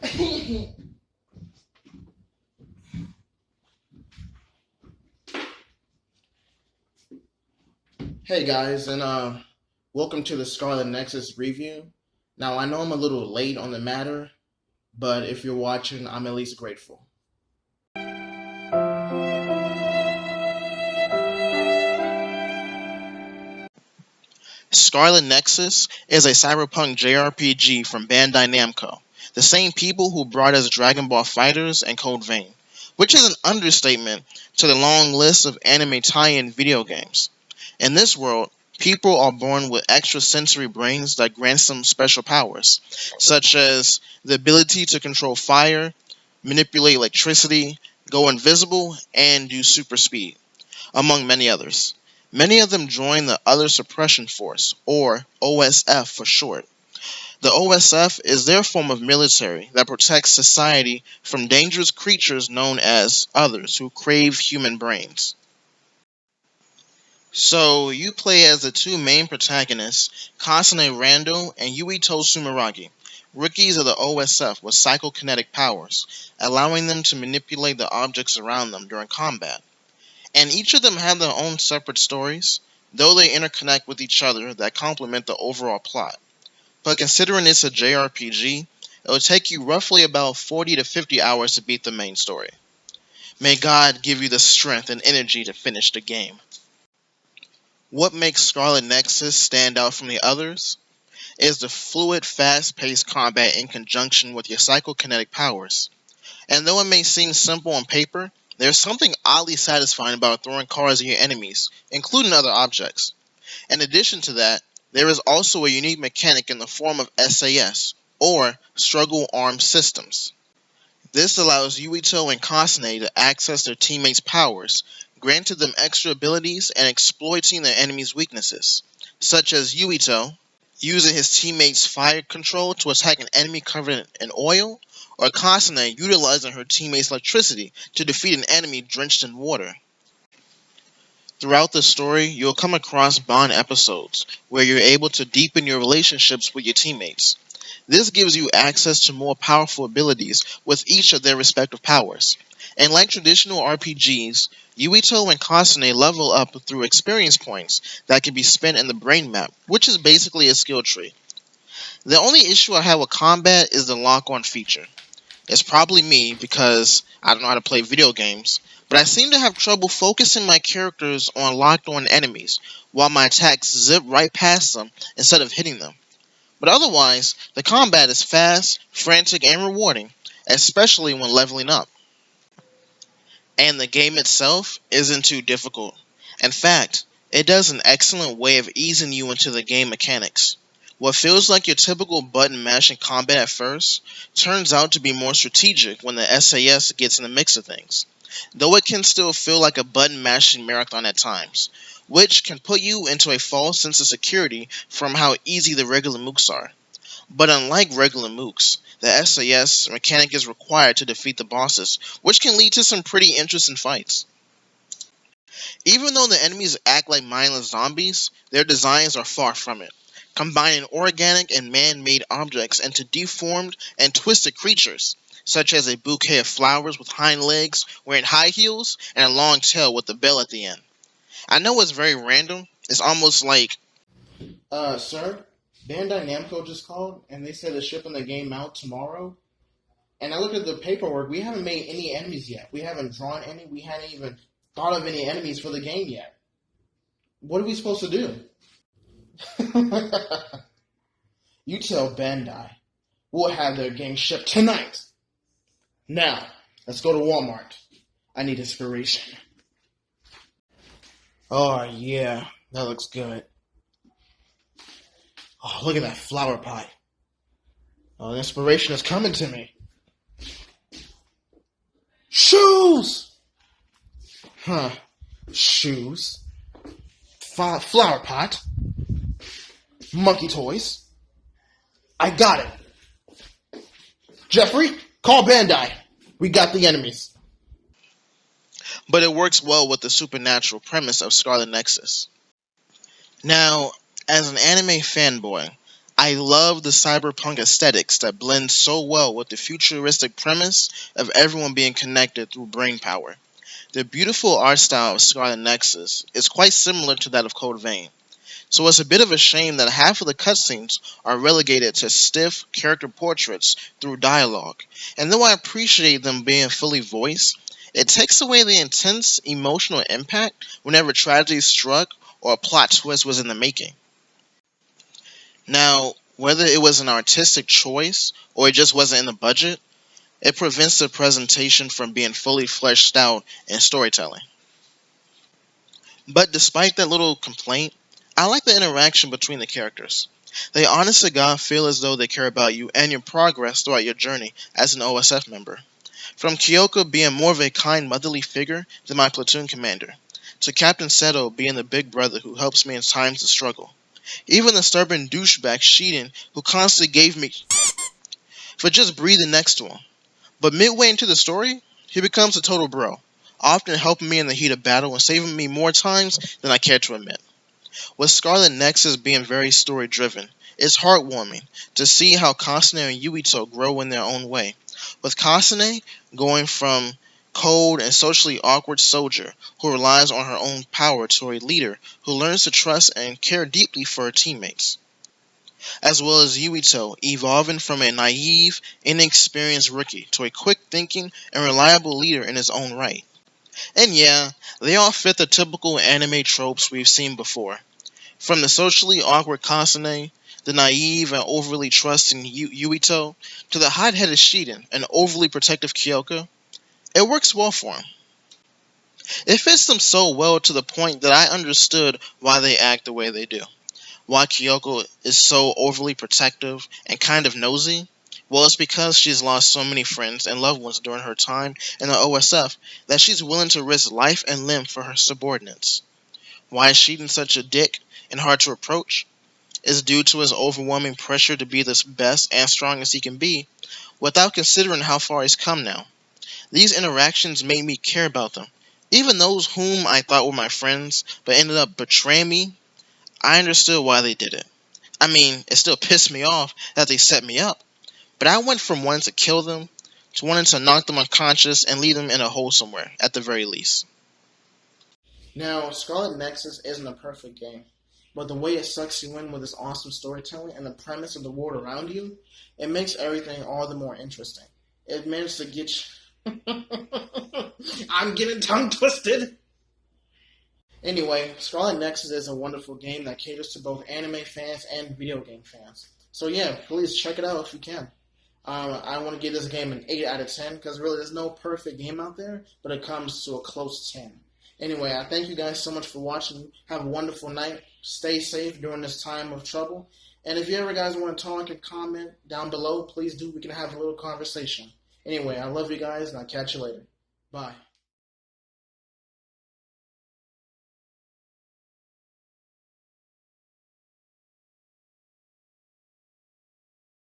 Hey guys, and welcome to the Scarlet Nexus review. Now I know I'm a little late on the matter, but if you're watching, I'm at least grateful. Scarlet Nexus is a Cyberpunk JRPG from Bandai Namco, the same people who brought us Dragon Ball FighterZ and Code Vein, which is an understatement to the long list of anime tie-in video games. In this world, people are born with extrasensory brains that grant them special powers, such as the ability to control fire, manipulate electricity, go invisible, and use super speed, among many others. Many of them join the Other Suppression Force, or OSF for short. The OSF is their form of military that protects society from dangerous creatures known as others who crave human brains. So, you play as the two main protagonists, Kasane Rando and Yuito Sumeragi, rookies of the OSF with psychokinetic powers, allowing them to manipulate the objects around them during combat. And each of them have their own separate stories, though they interconnect with each other that complement the overall plot. But considering it's a JRPG, it will take you roughly about 40 to 50 hours to beat the main story. May God give you the strength and energy to finish the game. What makes Scarlet Nexus stand out from the others is the fluid, fast-paced combat in conjunction with your psychokinetic powers. And though it may seem simple on paper, there's something oddly satisfying about throwing cards at your enemies, including other objects. In addition to that, there is also a unique mechanic in the form of SAS, or Struggle Armed Systems. This allows Yuito and Kasane to access their teammates' powers, granted them extra abilities and exploiting their enemies' weaknesses, such as Yuito using his teammates' fire control to attack an enemy covered in oil, or Kasane utilizing her teammates' electricity to defeat an enemy drenched in water. Throughout the story, you'll come across bond episodes, where you're able to deepen your relationships with your teammates. This gives you access to more powerful abilities with each of their respective powers. And like traditional RPGs, Yuito and Kasane level up through experience points that can be spent in the brain map, which is basically a skill tree. The only issue I have with combat is the lock-on feature. It's probably me because I don't know how to play video games, but I seem to have trouble focusing my characters on locked-on enemies, while my attacks zip right past them instead of hitting them. But otherwise, the combat is fast, frantic, and rewarding, especially when leveling up. And the game itself isn't too difficult. In fact, it does an excellent way of easing you into the game mechanics. What feels like your typical button mashing combat at first turns out to be more strategic when the SAS gets in the mix of things, though it can still feel like a button mashing marathon at times, which can put you into a false sense of security from how easy the regular mooks are. But unlike regular mooks, the SAS mechanic is required to defeat the bosses, which can lead to some pretty interesting fights. Even though the enemies act like mindless zombies, their designs are far from it, combining organic and man-made objects into deformed and twisted creatures, such as a bouquet of flowers with hind legs wearing high heels and a long tail with a bell at the end. I know it's very random. It's almost like, sir, Bandai Namco just called and they said they're shipping the game out tomorrow. And I looked at the paperwork. We haven't made any enemies yet. We haven't drawn any. We hadn't even thought of any enemies for the game yet. What are we supposed to do? You tell Bandai. We'll have their game shipped tonight. Now, let's go to Walmart. I need inspiration. Oh, yeah. That looks good. Oh, look at that flower pot. Oh, the inspiration is coming to me. Shoes! Huh. Shoes. Flower pot. Monkey toys. I got it. Jeffrey, call Bandai. We got the enemies. But it works well with the supernatural premise of Scarlet Nexus. Now, as an anime fanboy, I love the cyberpunk aesthetics that blend so well with the futuristic premise of everyone being connected through brain power. The beautiful art style of Scarlet Nexus is quite similar to that of Code Vein, so it's a bit of a shame that half of the cutscenes are relegated to stiff character portraits through dialogue, and though I appreciate them being fully voiced, it takes away the intense emotional impact whenever tragedy struck or a plot twist was in the making. Now, whether it was an artistic choice or it just wasn't in the budget, it prevents the presentation from being fully fleshed out in storytelling. But despite that little complaint, I like the interaction between the characters. They honest to God feel as though they care about you and your progress throughout your journey as an OSF member. From Kyoko being more of a kind motherly figure than my platoon commander, to Captain Seto being the big brother who helps me in times of struggle. Even the stubborn douchebag Shiden who constantly gave me for just breathing next to him. But midway into the story, he becomes a total bro, often helping me in the heat of battle and saving me more times than I care to admit. With Scarlet Nexus being very story driven, it's heartwarming to see how Kasane and Yuito grow in their own way. With Kasane going from cold and socially awkward soldier who relies on her own power to a leader who learns to trust and care deeply for her teammates, as well as Yuito evolving from a naive, inexperienced rookie to a quick-thinking and reliable leader in his own right. And yeah, they all fit the typical anime tropes we've seen before. From the socially awkward Kasane, the naive and overly trusting Yuito, to the hot-headed Shiden and overly protective Kyoko, it works well for him. It fits them so well to the point that I understood why they act the way they do. Why Kyoko is so overly protective and kind of nosy? Well, it's because she's lost so many friends and loved ones during her time in the OSF that she's willing to risk life and limb for her subordinates. Why is Shiden such a dick and hard to approach? Is due to his overwhelming pressure to be the best and strongest he can be, without considering how far he's come now. These interactions made me care about them. Even those whom I thought were my friends, but ended up betraying me, I understood why they did it. I mean, it still pissed me off that they set me up, but I went from wanting to kill them to wanting to knock them unconscious and leave them in a hole somewhere, at the very least. Now, Scarlet Nexus isn't a perfect game, but the way it sucks you in with its awesome storytelling and the premise of the world around you, it makes everything all the more interesting. It managed to get you... I'm getting tongue twisted! Anyway, Scarlet Nexus is a wonderful game that caters to both anime fans and video game fans. So yeah, please check it out if you can. I want to give this game an 8 out of 10 because really there's no perfect game out there, but it comes to a close 10. Anyway, I thank you guys so much for watching. Have a wonderful night. Stay safe during this time of trouble. And if you ever guys want to talk and comment down below, please do. We can have a little conversation. Anyway, I love you guys and I'll catch you later. Bye.